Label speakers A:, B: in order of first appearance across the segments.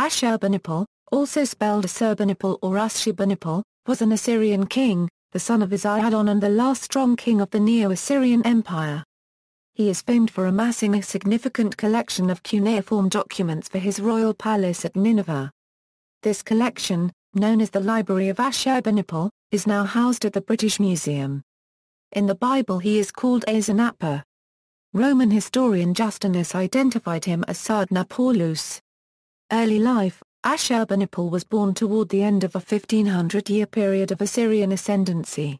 A: Ashurbanipal, also spelled Assurbanipal or Ashshurbanipal, was an Assyrian king, the son of Esarhaddon and the last strong king of the Neo-Assyrian Empire. He is famed for amassing a significant collection of cuneiform documents for his royal palace at Nineveh. This collection, known as the Library of Ashurbanipal, is now housed at the British Museum. In the Bible he is called Asenappar. Roman historian Justinus identified him as Sardanapalus. Early life: Ashurbanipal was born toward the end of a 1500-year period of Assyrian ascendancy.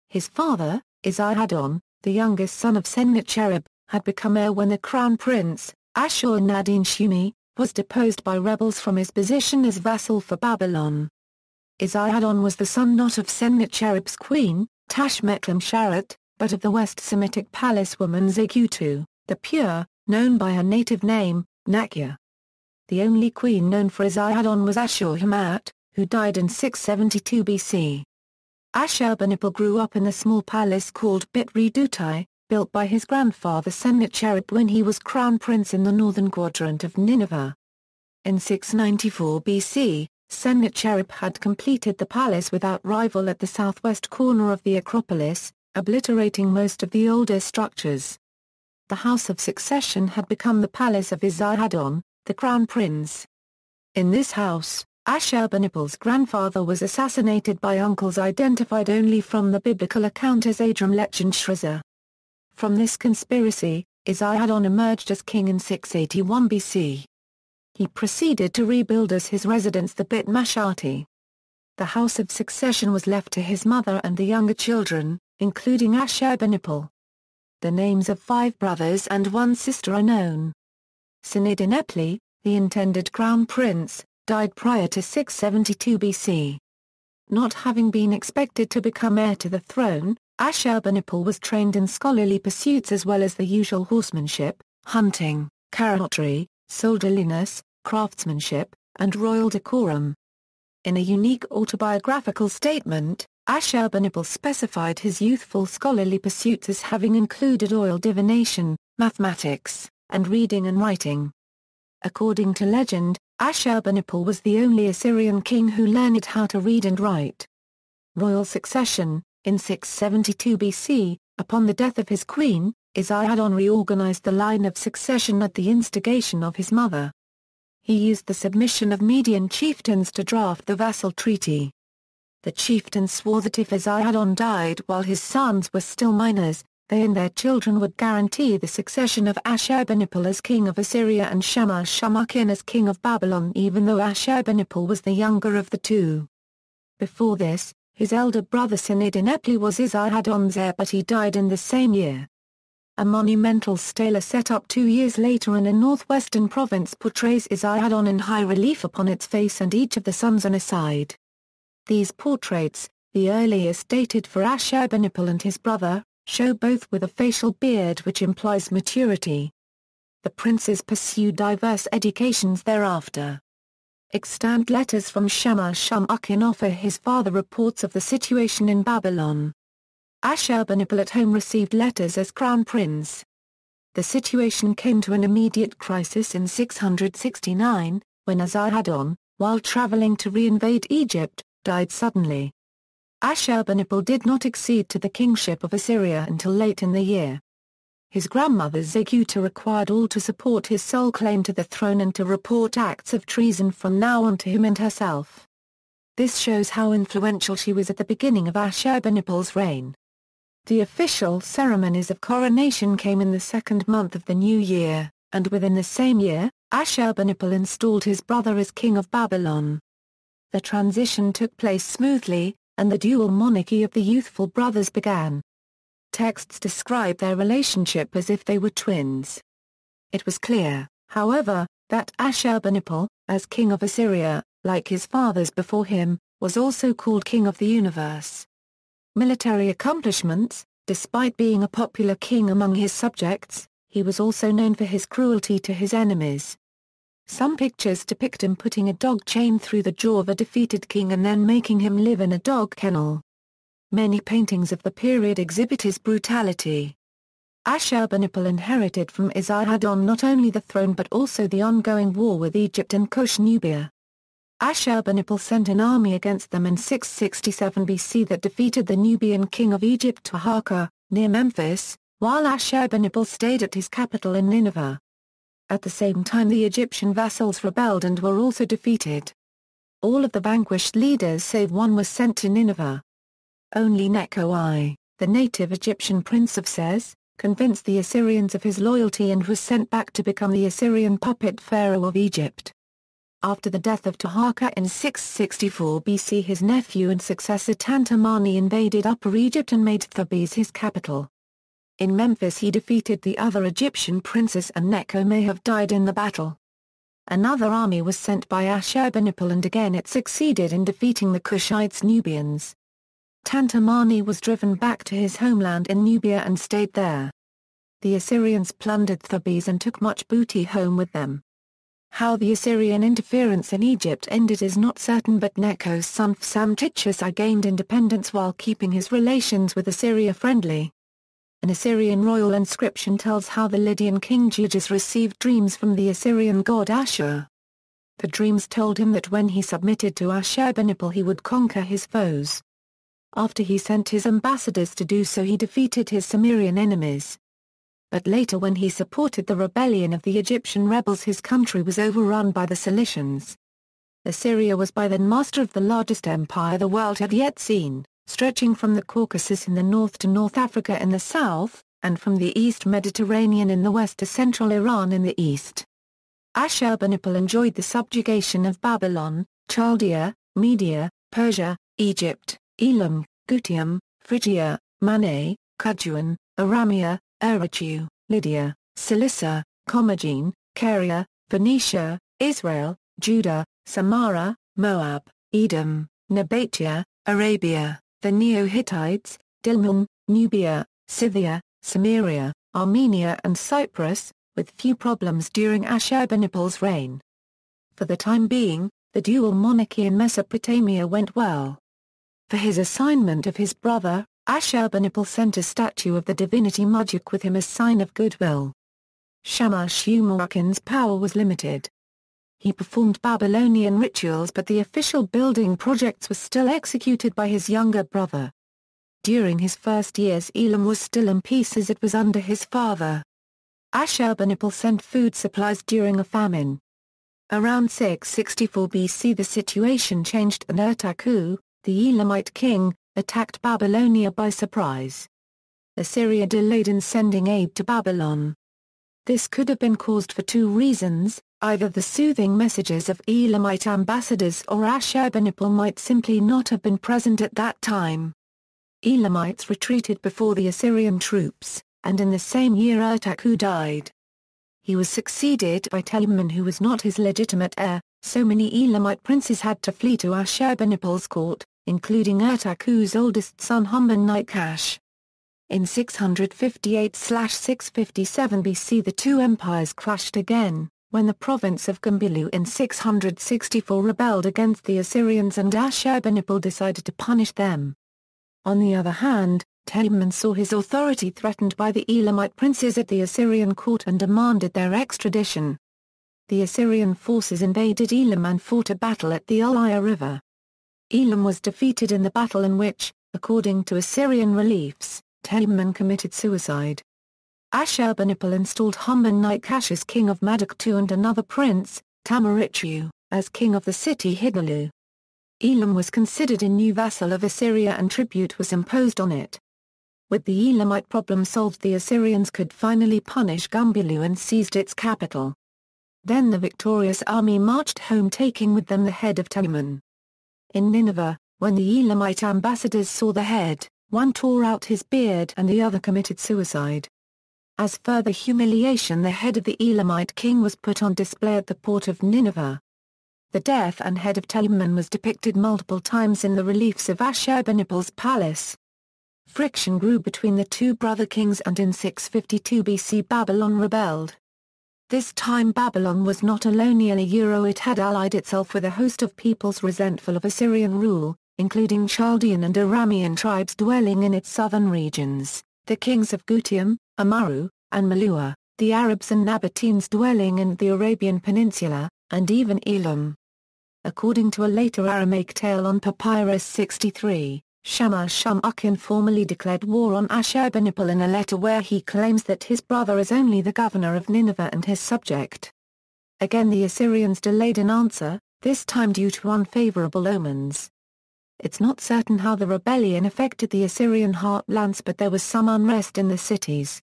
A: His father, Esarhaddon, the youngest son of Sennacherib, had become heir when the crown prince, Ashur-bāni-apli, was deposed by rebels from his position as vassal for Babylon. Esarhaddon was the son not of Sennacherib's queen, Tashmetlam-Sharat, but of the West Semitic palace woman Zakutu, the Pure, known by her native name, Nakia. The only queen known for Esarhaddon was Ashur-bāni-apli, who died in 672 BC. Ashurbanipal grew up in a small palace called Bit-Redutai, built by his grandfather Sennacherib when he was crown prince in the northern quadrant of Nineveh. In 694 BC, Sennacherib had completed the palace without rival at the southwest corner of the Acropolis, obliterating most of the older structures. The House of Succession had become the palace of Esarhaddon, the crown prince. In this house, Ashurbanipal's grandfather was assassinated by uncles identified only from the biblical account as Adram-Lech and Shrezer. From this conspiracy, Esarhaddon emerged as king in 681 BC. He proceeded to rebuild as his residence the Bit Mashati. The House of Succession was left to his mother and the younger children, including Ashurbanipal. The names of 5 brothers and 1 sister are known. Sinidin-apli, the intended crown prince, died prior to 672 BC. Not having been expected to become heir to the throne, Ashurbanipal was trained in scholarly pursuits as well as the usual horsemanship, hunting, carrotry, soldierliness, craftsmanship, and royal decorum. In a unique autobiographical statement, Ashurbanipal specified his youthful scholarly pursuits as having included oil divination, mathematics, and reading and writing. According to legend, Ashurbanipal was the only Assyrian king who learned how to read and write. Royal succession: in 672 BC, upon the death of his queen, Esarhaddon reorganized the line of succession at the instigation of his mother. He used the submission of Median chieftains to draft the vassal treaty. The chieftains swore that if Esarhaddon died while his sons were still minors, they and their children would guarantee the succession of Ashurbanipal as king of Assyria and Shamash-Shamakin as king of Babylon, even though Ashurbanipal was the younger of the two. Before this, his elder brother Sinidin-apli was Esarhaddon's heir, but he died in the same year. A monumental stela set up 2 years later in a northwestern province portrays Esarhaddon in high relief upon its face and each of the sons on a side. These portraits, the earliest dated for Ashurbanipal and his brother, show both with a facial beard which implies maturity. The princes pursued diverse educations thereafter. Extant letters from Shamash-Shamakin offer his father reports of the situation in Babylon. Ashurbanipal at home received letters as crown prince. The situation came to an immediate crisis in 669, when Esarhaddon, while traveling to re-invade Egypt, died suddenly. Ashurbanipal did not accede to the kingship of Assyria until late in the year. His grandmother Zakutu required all to support his sole claim to the throne and to report acts of treason from now on to him and herself. This shows how influential she was at the beginning of Ashurbanipal's reign. The official ceremonies of coronation came in the 2nd month of the new year, and within the same year, Ashurbanipal installed his brother as king of Babylon. The transition took place smoothly, and the dual monarchy of the youthful brothers began. Texts describe their relationship as if they were twins. It was clear, however, that Ashurbanipal, as king of Assyria, like his fathers before him, was also called king of the universe. Military accomplishments: despite being a popular king among his subjects, he was also known for his cruelty to his enemies. Some pictures depict him putting a dog chain through the jaw of a defeated king and then making him live in a dog kennel. Many paintings of the period exhibit his brutality. Ashurbanipal inherited from Esarhaddon not only the throne but also the ongoing war with Egypt and Kush-Nubia. Ashurbanipal sent an army against them in 667 BC that defeated the Nubian king of Egypt Taharqa, near Memphis, while Ashurbanipal stayed at his capital in Nineveh. At the same time the Egyptian vassals rebelled and were also defeated. All of the vanquished leaders save one was sent to Nineveh. Only Necho I, the native Egyptian prince of Ses, convinced the Assyrians of his loyalty and was sent back to become the Assyrian puppet pharaoh of Egypt. After the death of Taharqa in 664 BC, his nephew and successor Tantamani invaded Upper Egypt and made Thebes his capital. In Memphis he defeated the other Egyptian princes and Necho may have died in the battle. Another army was sent by Ashurbanipal and again it succeeded in defeating the Kushites Nubians. Tantamani was driven back to his homeland in Nubia and stayed there. The Assyrians plundered Thebes and took much booty home with them. How the Assyrian interference in Egypt ended is not certain, but Necho's son Psamtichus I gained independence while keeping his relations with Assyria friendly. An Assyrian royal inscription tells how the Lydian king Gyges received dreams from the Assyrian god Ashur. The dreams told him that when he submitted to Ashurbanipal he would conquer his foes. After he sent his ambassadors to do so he defeated his Cimmerian enemies. But later when he supported the rebellion of the Egyptian rebels his country was overrun by the Cilicians. Assyria was by then master of the largest empire the world had yet seen, stretching from the Caucasus in the north to North Africa in the south, and from the East Mediterranean in the west to central Iran in the east. Ashurbanipal enjoyed the subjugation of Babylon, Chaldea, Media, Persia, Egypt, Elam, Gutium, Phrygia, Manae, Cadjuan, Aramea, Eridu, Lydia, Cilicia, Commagene, Caria, Phoenicia, Israel, Judah, Samara, Moab, Edom, Nabatea, Arabia, the Neo-Hittites, Dilmun, Nubia, Scythia, Samaria, Armenia and Cyprus, with few problems during Ashurbanipal's reign. For the time being, the dual monarchy in Mesopotamia went well. For his assignment of his brother, Ashurbanipal sent a statue of the divinity Marduk with him as sign of goodwill. Shamash-shumarakin's power was limited. He performed Babylonian rituals but the official building projects were still executed by his younger brother. During his first years Elam was still in peace as it was under his father. Ashurbanipal sent food supplies during a famine. Around 664 BC the situation changed and Ertaku, the Elamite king, attacked Babylonia by surprise. Assyria delayed in sending aid to Babylon. This could have been caused for two reasons, either the soothing messages of Elamite ambassadors or Ashurbanipal might simply not have been present at that time. Elamites retreated before the Assyrian troops, and in the same year Ertaku died. He was succeeded by Telamon who was not his legitimate heir, so many Elamite princes had to flee to Ashurbanipal's court, including Ertaku's oldest son Humban-Nightcash. In 658/657 BC the two empires clashed again, when the province of Gumbilu in 664 rebelled against the Assyrians and Ashurbanipal decided to punish them. On the other hand, Telamon saw his authority threatened by the Elamite princes at the Assyrian court and demanded their extradition. The Assyrian forces invaded Elam and fought a battle at the Uliah River. Elam was defeated in the battle in which, according to Assyrian reliefs, Telamon committed suicide. Ashurbanipal installed Humban-Nightcash as king of Marduk II and another prince, Tamarichu, as king of the city Hidalu. Elam was considered a new vassal of Assyria and tribute was imposed on it. With the Elamite problem solved the Assyrians could finally punish Gumbilu and seized its capital. Then the victorious army marched home taking with them the head of Telamon. In Nineveh, when the Elamite ambassadors saw the head, one tore out his beard and the other committed suicide. As further humiliation the head of the Elamite king was put on display at the port of Nineveh. The death and head of Telamon was depicted multiple times in the reliefs of Ashurbanipal's palace. Friction grew between the two brother kings and in 652 BC Babylon rebelled. This time Babylon was not alone, it had allied itself with a host of peoples resentful of Assyrian rule, including Chaldean and Aramean tribes dwelling in its southern regions, the kings of Gutium, Amurru, and Malua, the Arabs and Nabateans dwelling in the Arabian Peninsula, and even Elam. According to a later Aramaic tale on Papyrus 63, Shamash-shum-ukin formally declared war on Ashurbanipal in a letter where he claims that his brother is only the governor of Nineveh and his subject. Again the Assyrians delayed an answer, this time due to unfavorable omens. It's not certain how the rebellion affected the Assyrian heartlands, but there was some unrest in the cities.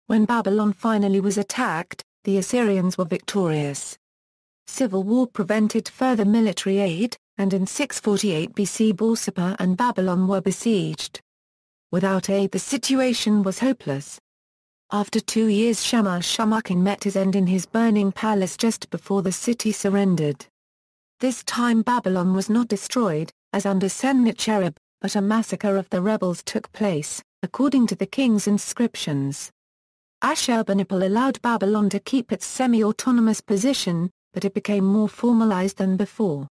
A: When Babylon finally was attacked, the Assyrians were victorious. Civil war prevented further military aid, and in 648 BC Borsippa and Babylon were besieged. Without aid the situation was hopeless. After 2 years Shamash-shum-ukin met his end in his burning palace just before the city surrendered. This time Babylon was not destroyed, as under Sennacherib, but a massacre of the rebels took place, according to the king's inscriptions. Ashurbanipal allowed Babylon to keep its semi-autonomous position, but it became more formalized than before.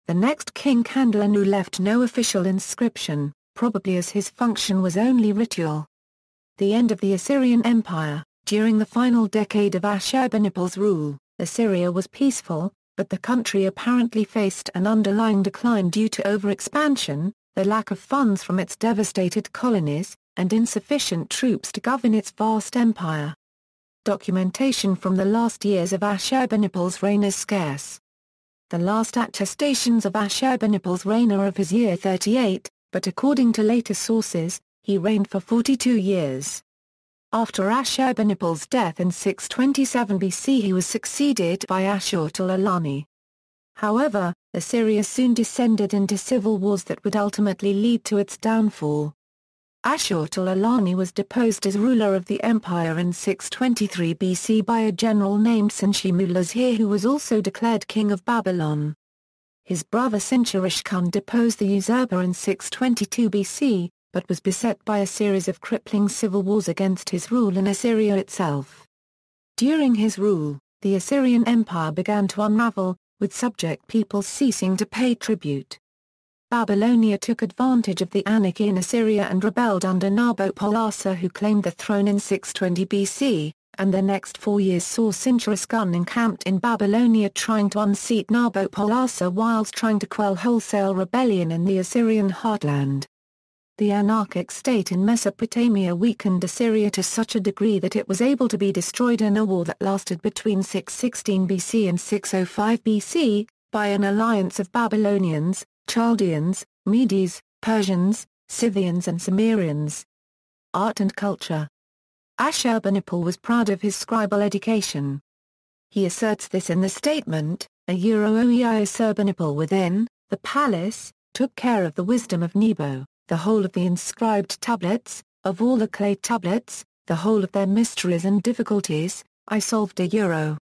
A: The next king Kandalanu left no official inscription, probably as his function was only ritual. The end of the Assyrian Empire. During the final decade of Ashurbanipal's rule, Assyria was peaceful, but the country apparently faced an underlying decline due to overexpansion, the lack of funds from its devastated colonies, and insufficient troops to govern its vast empire. Documentation from the last years of Ashurbanipal's reign is scarce. The last attestations of Ashurbanipal's reign are of his year 38, but according to later sources, he reigned for 42 years. After Ashurbanipal's death in 627 BC he was succeeded by Ashur-bāni-apli. However, Assyria soon descended into civil wars that would ultimately lead to its downfall. Ashur-bāni-apli was deposed as ruler of the empire in 623 BC by a general named Senshimulazhir who was also declared king of Babylon. His brother Sinshirishkun deposed the usurper in 622 BC, but was beset by a series of crippling civil wars against his rule in Assyria itself. During his rule, the Assyrian Empire began to unravel, with subject peoples ceasing to pay tribute. Babylonia took advantage of the anarchy in Assyria and rebelled under Nabopolassar who claimed the throne in 620 BC, and the next 4 years saw Sinshirishkun encamped in Babylonia trying to unseat Nabopolassar whilst trying to quell wholesale rebellion in the Assyrian heartland. The anarchic state in Mesopotamia weakened Assyria to such a degree that it was able to be destroyed in a war that lasted between 616 BC and 605 BC, by an alliance of Babylonians, Chaldeans, Medes, Persians, Scythians and Cimmerians. Art and culture. Ashurbanipal was proud of his scribal education. He asserts this in the statement, "Oei Assurbanipal within, the palace, took care of the wisdom of Nebo, the whole of the inscribed tablets, of all the clay tablets, the whole of their mysteries and difficulties, I solved a euro."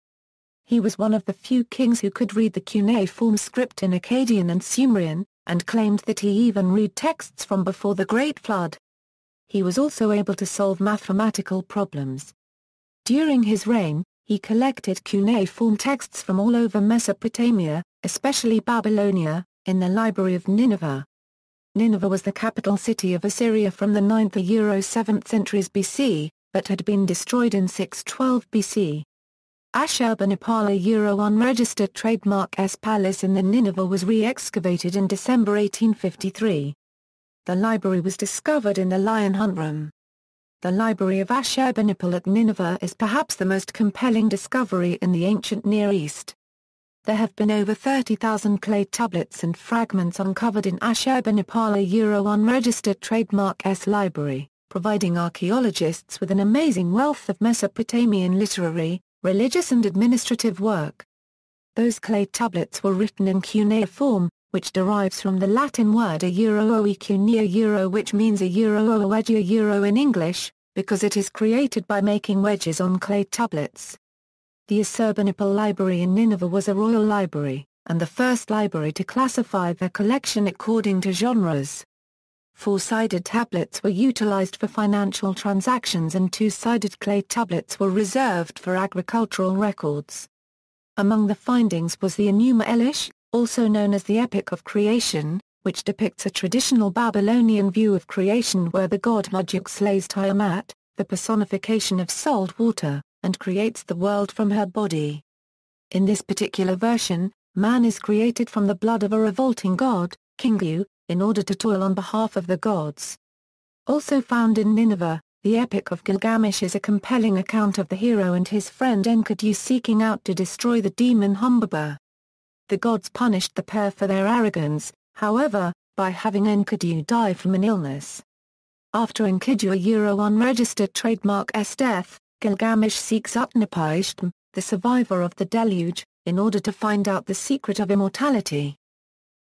A: He was one of the few kings who could read the cuneiform script in Akkadian and Sumerian, and claimed that he even read texts from before the Great Flood. He was also able to solve mathematical problems. During his reign, he collected cuneiform texts from all over Mesopotamia, especially Babylonia, in the Library of Nineveh. Nineveh was the capital city of Assyria from the 9th–7th centuries BC, but had been destroyed in 612 BC. Ashurbanipal unregistered trademark S palace in the Nineveh was re-excavated in December 1853. The library was discovered in the Lion Hunt Room. The Library of Ashurbanipal at Nineveh is perhaps the most compelling discovery in the ancient Near East. There have been over 30,000 clay tablets and fragments uncovered in Ashurbanipal unregistered trademark S library, providing archaeologists with an amazing wealth of Mesopotamian literary, religious and administrative work. Those clay tablets were written in cuneiform, which derives from the Latin word oe cuneo which means a wedge in English, because it is created by making wedges on clay tablets. The Assurbanipal library in Nineveh was a royal library, and the first library to classify their collection according to genres. 4-sided tablets were utilized for financial transactions and 2-sided clay tablets were reserved for agricultural records. Among the findings was the Enuma Elish, also known as the Epic of Creation, which depicts a traditional Babylonian view of creation where the god Marduk slays Tiamat, the personification of salt water, and creates the world from her body. In this particular version, man is created from the blood of a revolting god, Kingu, in order to toil on behalf of the gods. Also found in Nineveh, the Epic of Gilgamesh is a compelling account of the hero and his friend Enkidu seeking out to destroy the demon Humbaba. The gods punished the pair for their arrogance, however, by having Enkidu die from an illness. After Enkidu a unregistered trademark's death, Gilgamesh seeks Utnapishtim, the survivor of the deluge, in order to find out the secret of immortality.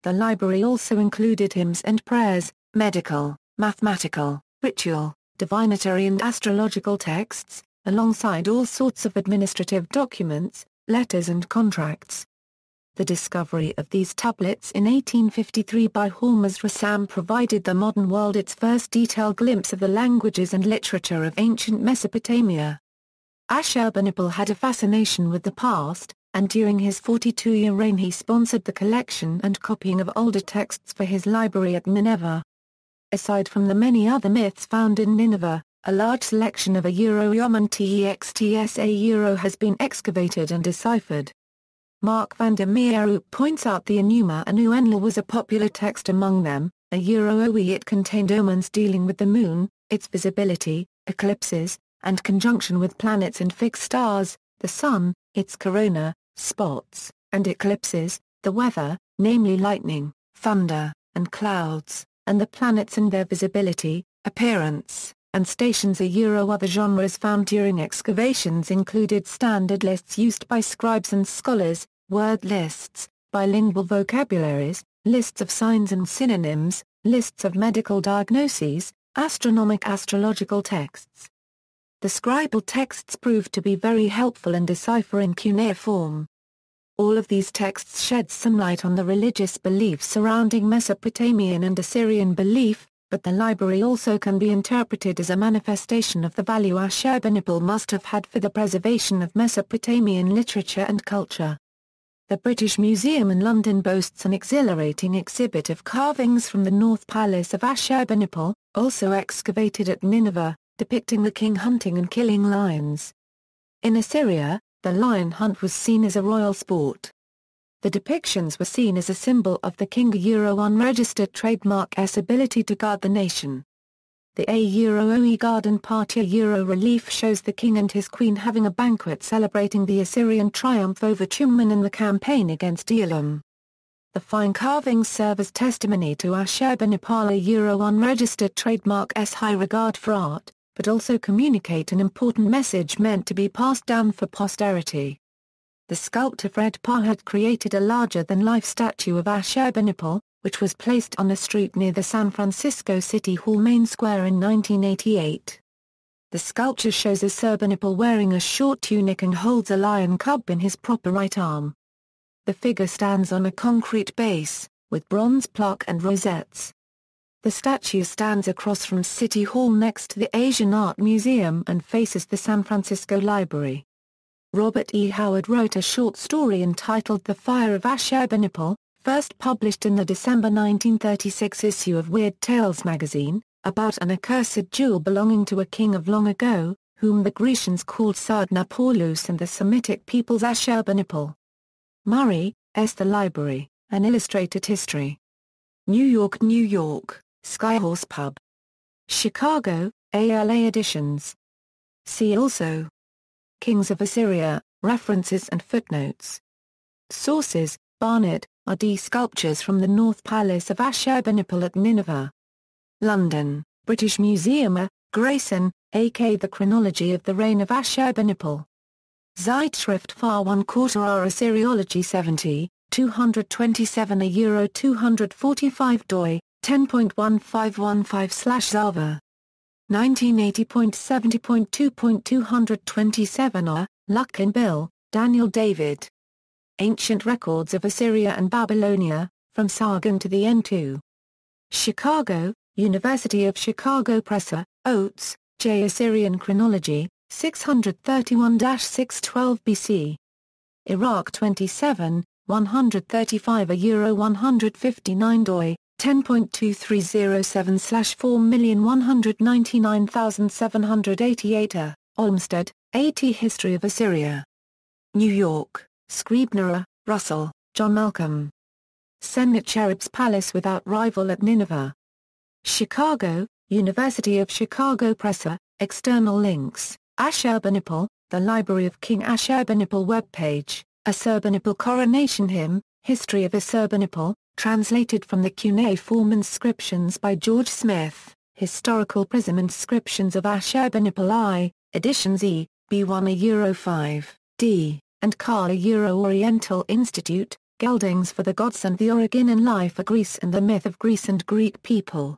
A: The library also included hymns and prayers, medical, mathematical, ritual, divinatory and astrological texts, alongside all sorts of administrative documents, letters and contracts. The discovery of these tablets in 1853 by Hormuz Rassam provided the modern world its first detailed glimpse of the languages and literature of ancient Mesopotamia. Ashurbanipal had a fascination with the past, and during his 42-year reign he sponsored the collection and copying of older texts for his library at Nineveh. Aside from the many other myths found in Nineveh, a large selection of Yeoman texts has been excavated and deciphered. Mark van der Meerup points out the Enuma Anu Enlil was a popular text among them. It contained omens dealing with the moon, its visibility, eclipses, and conjunction with planets and fixed stars, the sun, its corona, spots, and eclipses, the weather, namely lightning, thunder, and clouds, and the planets and their visibility, appearance, and stations. Other genres found during excavations included standard lists used by scribes and scholars, word lists, bilingual vocabularies, lists of signs and synonyms, lists of medical diagnoses, astrological texts. The scribal texts proved to be very helpful in deciphering cuneiform. All of these texts shed some light on the religious beliefs surrounding Mesopotamian and Assyrian belief, but the library also can be interpreted as a manifestation of the value Ashurbanipal must have had for the preservation of Mesopotamian literature and culture. The British Museum in London boasts an exhilarating exhibit of carvings from the North Palace of Ashurbanipal, also excavated at Nineveh, depicting the king hunting and killing lions. In Assyria, the lion hunt was seen as a royal sport. The depictions were seen as a symbol of the king unregistered trademark's ability to guard the nation. The Oe garden party relief shows the king and his queen having a banquet celebrating the Assyrian triumph over Tumman in the campaign against Elam. The fine carvings serve as testimony to Ashurbanipal unregistered trademark's high regard for art, but also communicate an important message meant to be passed down for posterity. The sculptor Fred Parr had created a larger-than-life statue of Ashurbanipal, which was placed on a street near the San Francisco City Hall main square in 1988. The sculpture shows Assurbanipal wearing a short tunic and holds a lion cub in his proper right arm. The figure stands on a concrete base, with bronze plaque and rosettes. The statue stands across from City Hall next to the Asian Art Museum and faces the San Francisco Library. Robert E. Howard wrote a short story entitled The Fire of Ashurbanipal, first published in the December 1936 issue of Weird Tales magazine, about an accursed jewel belonging to a king of long ago, whom the Grecians called Sardanapalus and the Semitic peoples Ashurbanipal. Murray, S. The Library, An Illustrated History. New York, New York, Skyhorse Pub. Chicago, ALA Editions. See also: Kings of Assyria, references and footnotes. Sources: Barnett, R.D. Sculptures from the North Palace of Ashurbanipal at Nineveh. London, British Museum. Grayson, A.K. The Chronology of the Reign of Ashurbanipal. Zeitschrift Far 1/4 R. Assyriology 70, 227 245 doi, 10.1515/Zava. 1980.70.2.227 R. Luckin Bill, Daniel David. Ancient Records of Assyria and Babylonia, From Sargon to the N2. Chicago, University of Chicago Press. Oates, J. Assyrian Chronology, 631-612 BC. Iraq 27, 135 159 doi, 10.2307/4,199,788. Olmsted, A.T. History of Assyria. New York, Scribner, Russell, John Malcolm. Sennacherib's Palace Without Rival at Nineveh. Chicago, University of Chicago Press. External links, Ashurbanipal, the Library of King Ashurbanipal webpage, Assurbanipal Coronation Hymn, History of Assurbanipal, translated from the cuneiform inscriptions by George Smith, Historical Prism Inscriptions of Ashurbanipal I, editions E, B1 A €5, D, and Carl Oriental Institute, Geldings for the Gods and the Origin and Life of Greece and the Myth of Greece and Greek People.